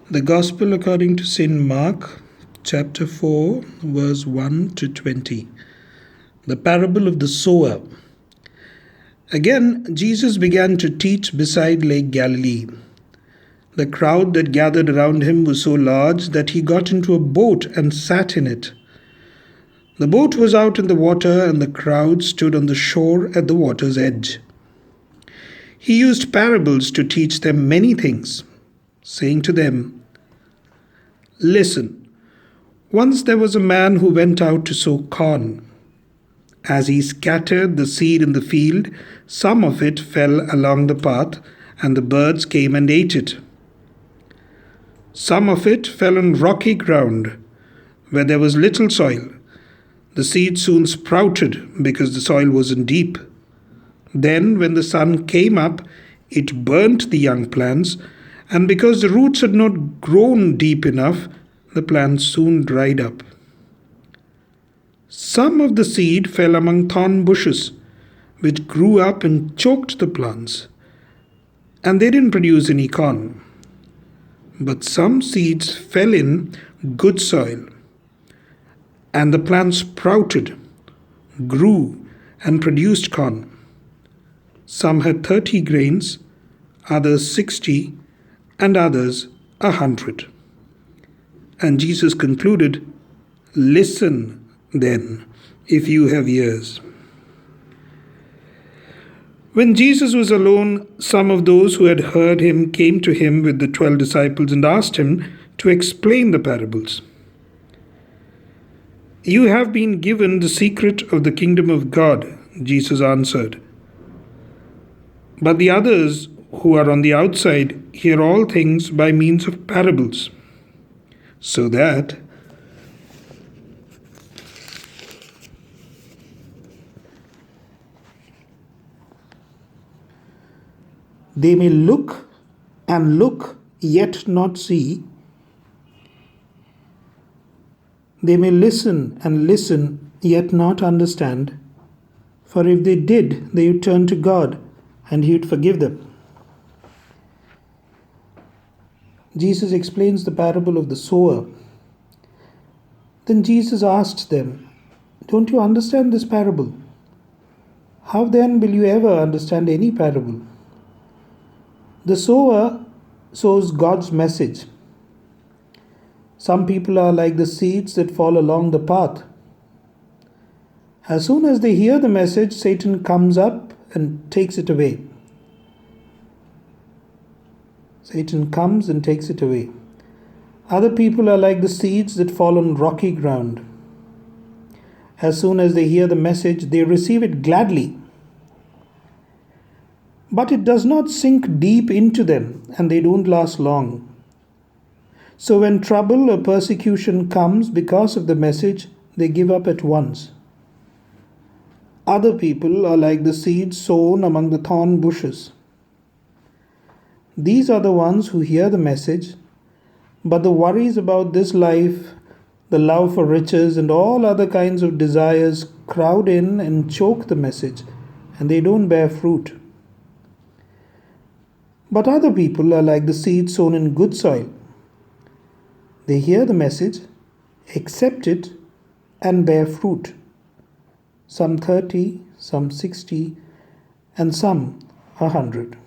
The Gospel according to St. Mark, chapter 4, verse 1 to 20. The parable of the sower. Again, Jesus began to teach beside Lake Galilee. The crowd that gathered around him was so large that he got into a boat and sat in it. The boat was out in the water, and the crowd stood on the shore at the water's edge. He used parables to teach them many things, saying to them, "Listen, once there was a man who went out to sow corn. As he scattered the seed in the field, some of it fell along the path, and the birds came and ate it. Some of it fell on rocky ground, where there was little soil. The seed soon sprouted because the soil wasn't deep. Then, when the sun came up, it burnt the young plants, and because the roots had not grown deep enough, the plants soon dried up. Some of the seed fell among thorn bushes, which grew up and choked the plants, and they didn't produce any corn. But some seeds fell in good soil, and the plants sprouted, grew, and produced corn. Some had 30 grains, others 60, and others 100. And Jesus concluded, "Listen then, if you have ears." When Jesus was alone, some of those who had heard him came to him with the 12 disciples and asked him to explain the parables. "You have been given the secret of the kingdom of God," Jesus answered. "But the others who are on the outside hear all things by means of parables, so that they may look and look, yet not see. They may listen and listen, yet not understand. For if they did, they would turn to God, and He would forgive them." Jesus explains the parable of the sower. Then Jesus asked them, "Don't you understand this parable? How then will you ever understand any parable?" The sower sows God's message. Some people are like the seeds that fall along the path. As soon as they hear the message, Satan comes up and takes it away. Satan comes and takes it away. Other people are like the seeds that fall on rocky ground. As soon as they hear the message, they receive it gladly. But it does not sink deep into them, and they don't last long. So when trouble or persecution comes because of the message, they give up at once. Other people are like the seeds sown among the thorn bushes. These are the ones who hear the message, but the worries about this life, the love for riches, and all other kinds of desires crowd in and choke the message, and they don't bear fruit. But other people are like the seed sown in good soil. They hear the message, accept it, and bear fruit. Some 30, some 60, and some 100.